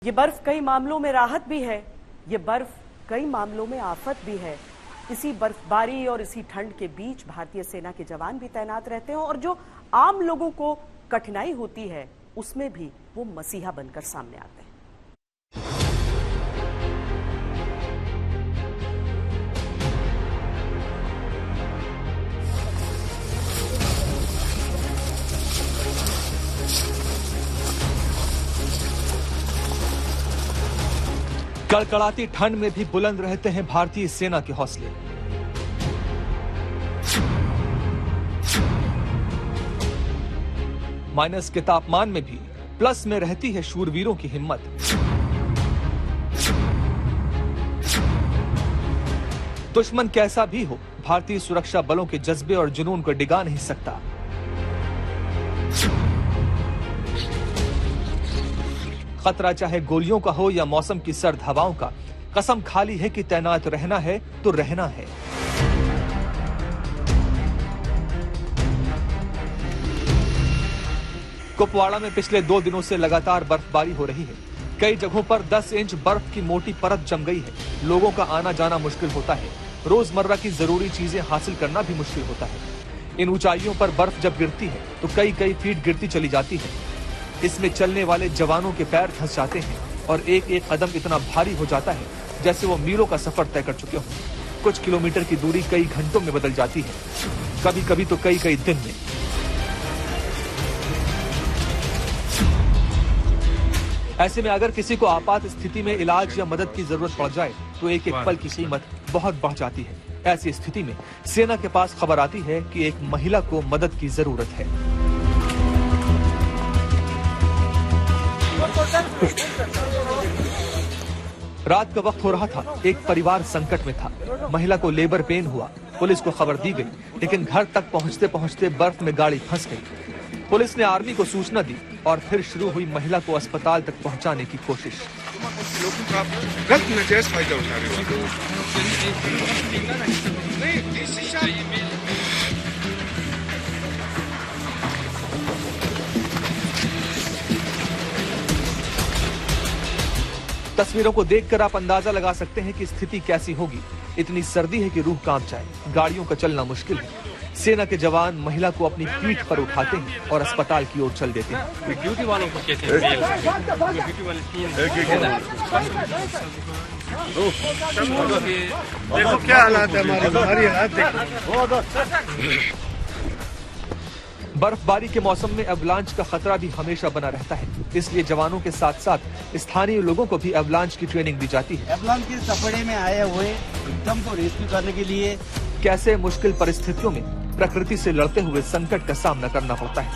ये बर्फ कई मामलों में राहत भी है, ये बर्फ कई मामलों में आफत भी है। इसी बर्फबारी और इसी ठंड के बीच भारतीय सेना के जवान भी तैनात रहते हैं और जो आम लोगों को कठिनाई होती है उसमें भी वो मसीहा बनकर सामने आते हैं। कड़कड़ाती ठंड में भी बुलंद रहते हैं भारतीय सेना के हौसले। माइनस के तापमान में भी प्लस में रहती है शूरवीरों की हिम्मत। दुश्मन कैसा भी हो, भारतीय सुरक्षा बलों के जज्बे और जुनून को डिगा नहीं सकता। खतरा चाहे गोलियों का हो या मौसम की सर्द हवाओं का, कसम खाली है कि तैनात रहना है तो रहना है। कुपवाड़ा में पिछले 2 दिनों से लगातार बर्फबारी हो रही है। कई जगहों पर 10 इंच बर्फ की मोटी परत जम गई है। लोगों का आना जाना मुश्किल होता है। रोजमर्रा की जरूरी चीजें हासिल करना भी मुश्किल होता है। इन ऊंचाइयों पर बर्फ जब गिरती है तो कई फीट गिरती चली जाती है। इसमें चलने वाले जवानों के पैर धंस जाते हैं और एक एक कदम इतना भारी हो जाता है जैसे वो मीलों का सफर तय कर चुके हों। कुछ किलोमीटर की दूरी कई घंटों में बदल जाती है, कभी कभी तो कई दिन में। ऐसे में अगर किसी को आपात स्थिति में इलाज या मदद की जरूरत पड़ जाए तो एक एक पल की कीमत बहुत बढ़ जाती है। ऐसी स्थिति में सेना के पास खबर आती है कि एक महिला को मदद की जरूरत है। रात का वक्त हो रहा था, एक परिवार संकट में था। महिला को लेबर पेन हुआ। पुलिस को खबर दी गई, लेकिन घर तक पहुंचते पहुंचते बर्फ में गाड़ी फंस गई। पुलिस ने आर्मी को सूचना दी और फिर शुरू हुई महिला को अस्पताल तक पहुंचाने की कोशिश। तस्वीरों को देखकर आप अंदाजा लगा सकते हैं कि स्थिति कैसी होगी। इतनी सर्दी है कि रूह कांप जाए। गाड़ियों का चलना मुश्किल है। सेना के जवान महिला को अपनी पीठ पर उठाते हैं और अस्पताल की ओर चल देते हैं। ड्यूटी वालों को कहते हैं। देखो क्या हालात है हमारी हालात देखो। बर्फबारी के मौसम में एवलांच का खतरा भी हमेशा बना रहता है, इसलिए जवानों के साथ साथ स्थानीय लोगों को भी एवलांच की ट्रेनिंग दी जाती है। एवलांच के सफड़े में आए हुए एकदम को रेस्क्यू करने के लिए कैसे मुश्किल परिस्थितियों में प्रकृति से लड़ते हुए संकट का सामना करना पड़ता है।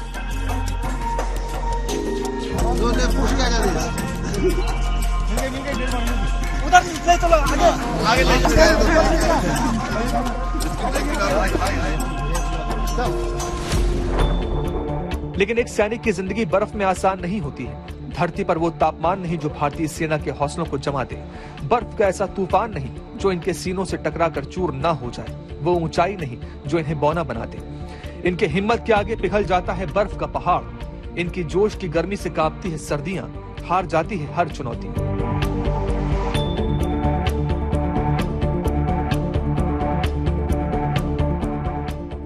लेकिन एक सैनिक की जिंदगी बर्फ में आसान नहीं होती है। धरती पर वो तापमान नहीं जो भारतीय सेना के हौसलों को जमा दे। बर्फ का ऐसा तूफान नहीं जो इनके सीनों से टकराकर चूर ना हो जाए। वो ऊंचाई नहीं जो इन्हें बौना बना दे। इनके हिम्मत के आगे पिघल जाता है बर्फ का पहाड़। इनकी जोश की गर्मी से कांपती है सर्दियां, हार जाती है हर चुनौती।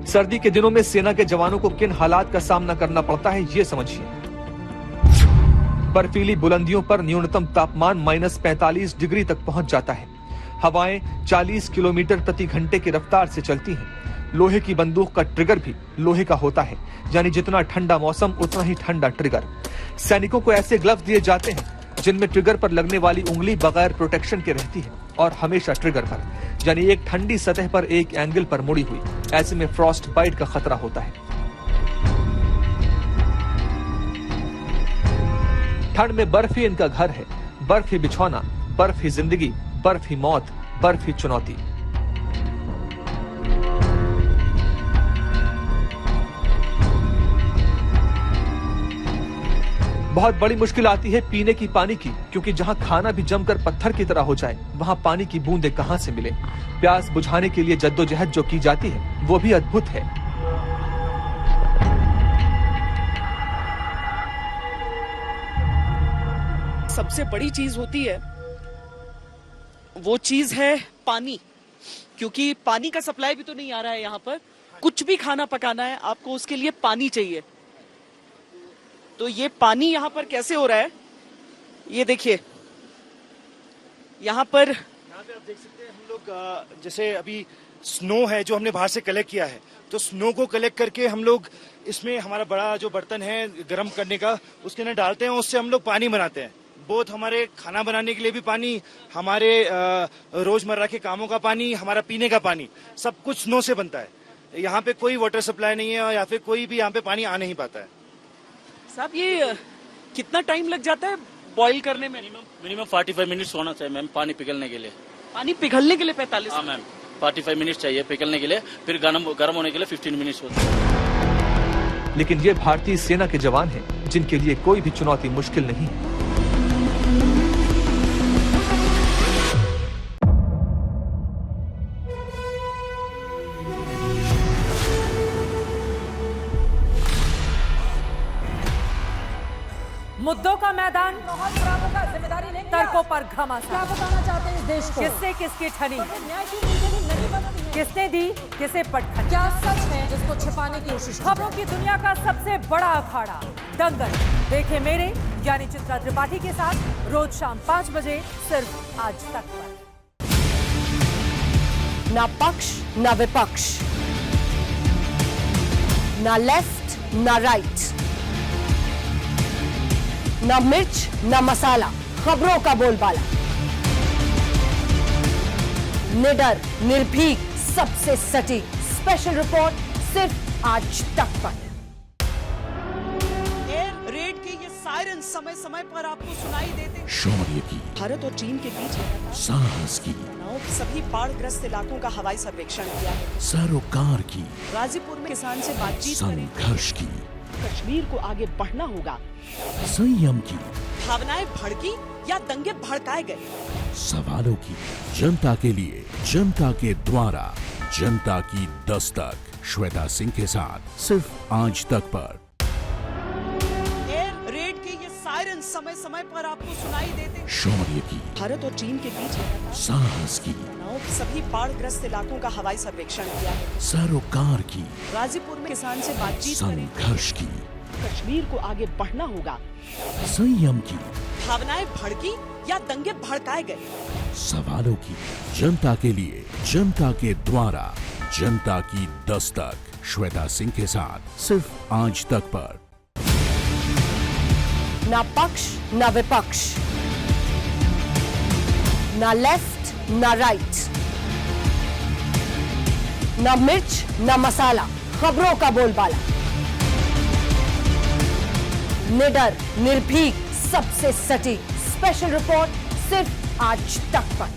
सर्दी के दिनों में सेना के जवानों को किन हालात का सामना करना पड़ता है ये समझिए। बर्फीली बुलंदियों पर न्यूनतम तापमान -45 डिग्री तक पहुंच जाता है। हवाएं 40 किलोमीटर प्रति घंटे की रफ्तार से चलती हैं। लोहे की बंदूक का ट्रिगर भी लोहे का होता है, यानी जितना ठंडा मौसम उतना ही ठंडा ट्रिगर। सैनिकों को ऐसे ग्लव्स दिए जाते हैं जिनमें ट्रिगर पर लगने वाली उंगली बगैर प्रोटेक्शन के रहती है और हमेशा ट्रिगर पर, यानी एक ठंडी सतह पर एक एंगल पर मुड़ी हुई। ऐसे में फ्रॉस्ट बाइट का खतरा होता है। ठंड में बर्फ ही इनका घर है। बर्फ ही बिछौना, बर्फ ही जिंदगी, बर्फ ही मौत, बर्फ ही चुनौती। बहुत बड़ी मुश्किल आती है पीने की पानी की, क्योंकि जहां खाना भी जमकर पत्थर की तरह हो जाए वहां पानी की बूंदें कहां से मिले। प्यास बुझाने के लिए जद्दोजहद जो की जाती है वो भी अद्भुत है। सबसे बड़ी चीज होती है वो चीज है पानी, क्योंकि पानी का सप्लाई भी तो नहीं आ रहा है यहाँ पर। कुछ भी खाना पकाना है आपको उसके लिए पानी चाहिए। तो ये पानी यहाँ पर कैसे हो रहा है ये देखिए। यहाँ पे आप देख सकते हैं, हम लोग जैसे अभी स्नो है जो हमने बाहर से कलेक्ट किया है, तो स्नो को कलेक्ट करके हम लोग इसमें हमारा बड़ा जो बर्तन है गर्म करने का उसके अंदर डालते हैं, उससे हम लोग पानी बनाते हैं। बहुत हमारे खाना बनाने के लिए भी पानी, हमारे रोजमर्रा के कामों का पानी, हमारा पीने का पानी, सब कुछ स्नो से बनता है। यहाँ पे कोई वाटर सप्लाई नहीं है या फिर कोई भी यहाँ पे पानी आ नहीं पाता है। साहब ये कितना टाइम लग जाता है बॉईल करने में? मिनिमम 45 मिनट्स होना चाहिए मैम पानी पिघलने के लिए। पानी पिघलने के लिए 45? हाँ मैम, 45 मिनट्स चाहिए पिघलने के लिए, फिर गर्म होने के लिए 15 मिनट्स होते हैं। लेकिन ये भारतीय सेना के जवान हैं जिनके लिए कोई भी चुनौती मुश्किल नहीं है। मुद्दों का मैदान, तर्कों पर घमासान। क्या बताना चाहते हैं इस देश को? किससे किसकी ठनी, किसने दी किसे पटखनी, क्या सच है जिसको छिपाने की कोशिश? खबरों की दुनिया का सबसे बड़ा अखाड़ा दंगल देखे मेरे यानी चित्रा त्रिपाठी के साथ रोज शाम 5 बजे सिर्फ आज तक पर। ना पक्ष ना विपक्ष, ना लेफ्ट ना राइट, ना मिर्च ना मसाला, खबरों का बोलबाला, निडर निर्भीक सबसे सटीक स्पेशल रिपोर्ट सिर्फ आज तक पर। एयर रेड के ये सायरन समय समय पर आपको सुनाई देते। शौर्य की, भारत और चीन के बीच साहस की, सभी बाढ़ग्रस्त इलाकों का हवाई सर्वेक्षण किया है। सरोकार की, गाजीपुर में किसान से बातचीत करें। संघर्ष की, कश्मीर को आगे बढ़ना होगा। संयम की, भावनाएं भड़की या दंगे भड़काए गए, सवालों की, जनता के लिए, जनता के द्वारा, जनता की दस्तक। श्वेता सिंह के साथ सिर्फ आज तक पर। एयर रेड के ये सायरन समय समय पर आपको सुनाई देते। शौर्य की, भारत और चीन के बीच साहस की, सभी बाढ़ग्रस्त इलाकों का हवाई सर्वेक्षण किया है। सरोकार की, गाजीपुर में किसान से बातचीत करें। संघर्ष की, कश्मीर को आगे बढ़ना होगा। संयम की, भावनाएं भड़की या दंगे भड़काए गए, सवालों की, जनता के लिए, जनता के द्वारा, जनता की दस्तक। श्वेता सिंह के साथ सिर्फ आज तक पर। ना पक्ष ना विपक्ष, ना लेफ्ट ना राइट, ना मिर्च ना मसाला, खबरों का बोलबाला, निडर निर्भीक सबसे सटीक स्पेशल रिपोर्ट सिर्फ आज तक पर।